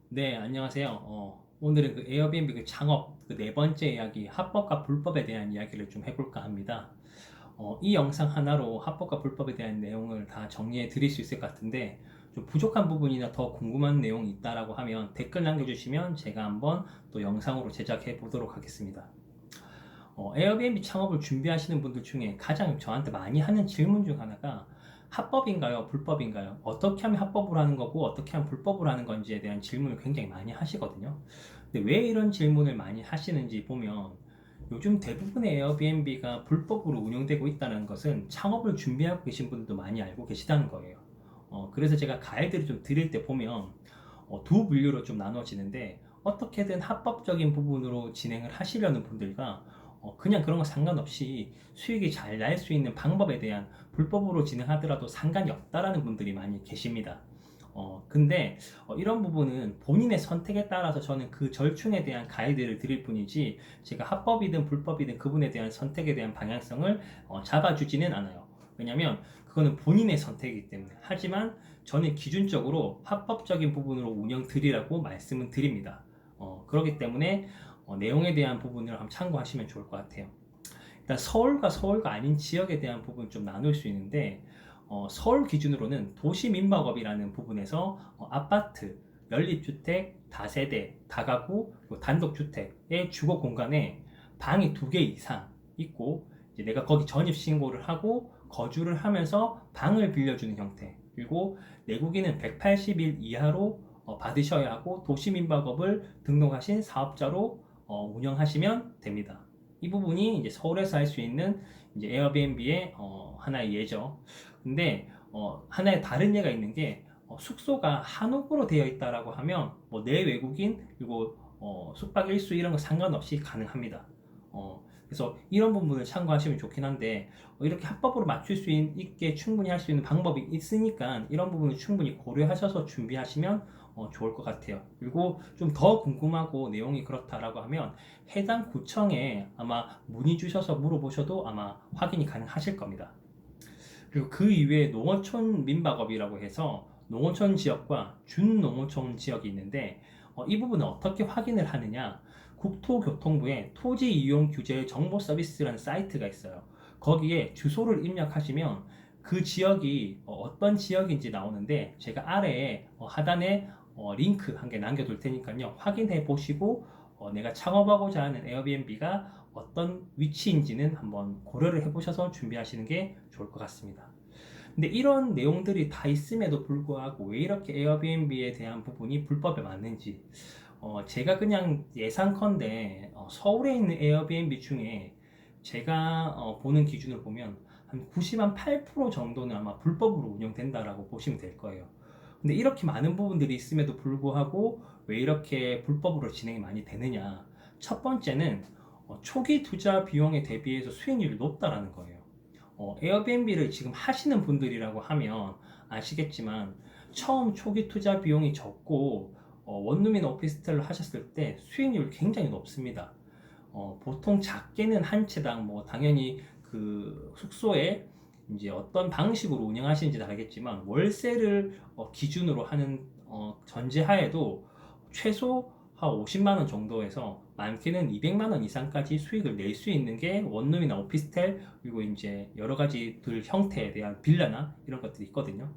네, 안녕하세요. 오늘은 그 에어비앤비 그 창업 그 네 번째 이야기, 합법과 불법에 대한 이야기를 좀 해볼까 합니다. 이 영상 하나로 합법과 불법에 대한 내용을 다 정리해 드릴 수 있을 것 같은데, 좀 부족한 부분이나 더 궁금한 내용이 있다라고 하면 댓글 남겨주시면 제가 한번 또 영상으로 제작해 보도록 하겠습니다. 에어비앤비 창업을 준비하시는 분들 중에 가장 저한테 많이 하는 질문 중 하나가 합법인가요? 불법인가요? 어떻게 하면 합법으로 하는 거고 어떻게 하면 불법으로 하는 건지에 대한 질문을 굉장히 많이 하시거든요. 근데 왜 이런 질문을 많이 하시는지 보면 요즘 대부분의 에어비앤비가 불법으로 운영되고 있다는 것은 창업을 준비하고 계신 분들도 많이 알고 계시다는 거예요. 그래서 제가 가이드를 좀 드릴 때 보면 두 분류로 좀 나눠지는데, 어떻게든 합법적인 부분으로 진행을 하시려는 분들과 그냥 그런 거 상관없이 수익이 잘 날 수 있는 방법에 대한, 불법으로 진행하더라도 상관이 없다라는 분들이 많이 계십니다. 근데 이런 부분은 본인의 선택에 따라서 저는 그 절충에 대한 가이드를 드릴 뿐이지, 제가 합법이든 불법이든 그분에 대한 선택에 대한 방향성을 잡아주지는 않아요. 왜냐면 그거는 본인의 선택이기 때문에. 하지만 저는 기준적으로 합법적인 부분으로 운영 드리라고 말씀을 드립니다. 그렇기 때문에 내용에 대한 부분을 한번 참고하시면 좋을 것 같아요. 일단 서울과 아닌 지역에 대한 부분 좀 나눌 수 있는데, 서울 기준으로는 도시민박업이라는 부분에서 아파트, 연립주택, 다세대, 다가구, 그리고 단독주택의 주거 공간에 방이 2개 이상 있고, 이제 내가 거기 전입신고를 하고 거주를 하면서 방을 빌려주는 형태, 그리고 내국인은 180일 이하로 받으셔야 하고 도시민박업을 등록하신 사업자로 운영하시면 됩니다. 이 부분이 이제 서울에서 할 수 있는 이제 에어비앤비의 하나의 예죠. 근데 하나의 다른 예가 있는 게, 숙소가 한옥으로 되어 있다라고 하면 뭐 내외국인 그리고 숙박 일수 이런 거 상관없이 가능합니다. 그래서 이런 부분을 참고하시면 좋긴 한데, 이렇게 합법으로 맞출 수 있게 충분히 할 수 있는 방법이 있으니까 이런 부분을 충분히 고려하셔서 준비하시면 좋을 것 같아요. 그리고 좀 더 궁금하고 내용이 그렇다라고 하면 해당 구청에 아마 문의 주셔서 물어보셔도 아마 확인이 가능하실 겁니다. 그리고 그 이외에 농어촌 민박업이라고 해서 농어촌 지역과 준농어촌 지역이 있는데, 이 부분은 어떻게 확인을 하느냐, 국토교통부의 토지 이용 규제 정보 서비스라는 사이트가 있어요. 거기에 주소를 입력하시면 그 지역이 어떤 지역인지 나오는데, 제가 아래에 하단에 링크 한 개 남겨둘 테니까요, 확인해 보시고 내가 창업하고자 하는 에어비앤비가 어떤 위치인지는 한번 고려를 해보셔서 준비하시는 게 좋을 것 같습니다. 근데 이런 내용들이 다 있음에도 불구하고 왜 이렇게 에어비앤비에 대한 부분이 불법에 맞는지, 제가 그냥 예상컨대 서울에 있는 에어비앤비 중에 제가 보는 기준을 보면 한 98% 정도는 아마 불법으로 운영된다라고 보시면 될 거예요. 근데 이렇게 많은 부분들이 있음에도 불구하고 왜 이렇게 불법으로 진행이 많이 되느냐? 첫 번째는 초기 투자 비용에 대비해서 수익률이 높다라는 거예요. 에어비앤비를 지금 하시는 분들이라고 하면 아시겠지만, 처음 초기 투자 비용이 적고 원룸이나 오피스텔로 하셨을 때 수익률이 굉장히 높습니다. 보통 작게는 한 채당 뭐 당연히 그 숙소에 이제 어떤 방식으로 운영하시는지 알겠지만, 월세를 기준으로 하는 전제하에도 최소 한 50만 원 정도에서 많게는 200만 원 이상까지 수익을 낼 수 있는 게 원룸이나 오피스텔, 그리고 이제 여러 가지들 형태에 대한 빌라나 이런 것들이 있거든요.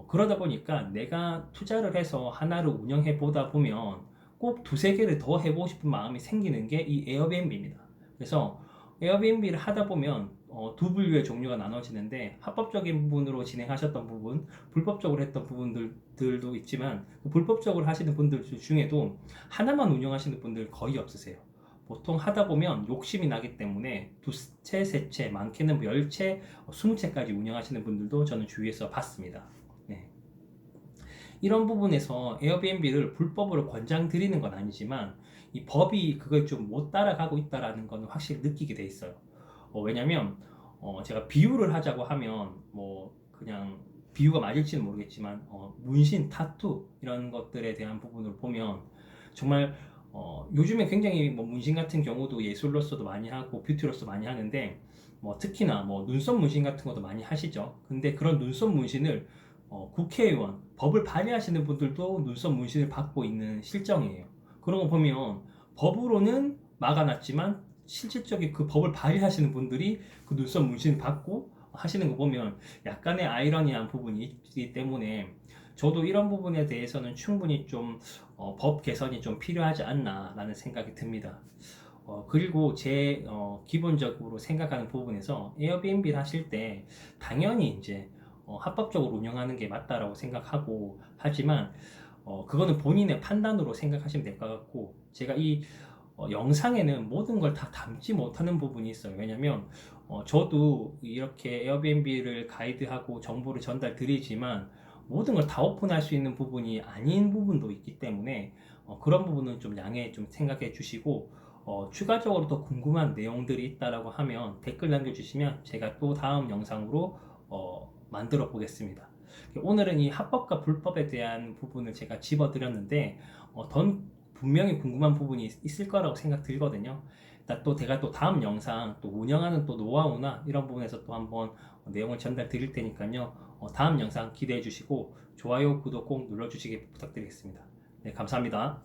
그러다 보니까 내가 투자를 해서 하나를 운영해 보다 보면 꼭 두세 개를 더 해보고 싶은 마음이 생기는 게 이 에어비앤비입니다. 그래서 에어비앤비를 하다 보면 두 분류의 종류가 나눠지는데, 합법적인 부분으로 진행하셨던 부분, 불법적으로 했던 부분들도 있지만, 그 불법적으로 하시는 분들 중에도 하나만 운영하시는 분들 거의 없으세요. 보통 하다 보면 욕심이 나기 때문에 두 채, 세 채, 많게는 뭐 10채, 20채까지 운영하시는 분들도 저는 주위에서 봤습니다. 네. 이런 부분에서 에어비앤비를 불법으로 권장드리는 건 아니지만, 이 법이 그걸 좀 못 따라가고 있다라는 건 확실히 느끼게 돼 있어요. 왜냐면 제가 비유를 하자고 하면 뭐 그냥 비유가 맞을지는 모르겠지만, 문신, 타투 이런 것들에 대한 부분을 보면 정말 요즘에 굉장히 뭐 문신 같은 경우도 예술로서도 많이 하고 뷰티로서 많이 하는데, 뭐 특히나 뭐 눈썹 문신 같은 것도 많이 하시죠. 근데 그런 눈썹 문신을 국회의원, 법을 발의하시는 분들도 눈썹 문신을 받고 있는 실정이에요. 그런 거 보면 법으로는 막아놨지만 실질적인 그 법을 발의하시는 분들이 그 눈썹 문신을 받고 하시는 거 보면 약간의 아이러니한 부분이 있기 때문에 저도 이런 부분에 대해서는 충분히 좀 법 개선이 좀 필요하지 않나라는 생각이 듭니다. 그리고 제 기본적으로 생각하는 부분에서 에어비앤비를 하실 때 당연히 이제 합법적으로 운영하는 게 맞다라고 생각하고 하지만 그거는 본인의 판단으로 생각하시면 될 것 같고 제가 이 영상에는 모든 걸 다 담지 못하는 부분이 있어요. 왜냐면 저도 이렇게 에어비앤비를 가이드하고 정보를 전달 드리지만 모든 걸 다 오픈할 수 있는 부분이 아닌 부분도 있기 때문에 그런 부분은 좀 양해 좀 생각해 주시고 추가적으로 더 궁금한 내용들이 있다라고 하면 댓글 남겨주시면 제가 또 다음 영상으로 만들어 보겠습니다. 오늘은 이 합법과 불법에 대한 부분을 제가 집어드렸는데 더 분명히 궁금한 부분이 있을 거라고 생각 들거든요. 일단 또 제가 또 다음 영상 또 운영하는 또 노하우나 이런 부분에서 또 한번 내용을 전달 드릴 테니까요. 다음 영상 기대해 주시고 좋아요, 구독 꼭 눌러주시기 부탁드리겠습니다. 네, 감사합니다.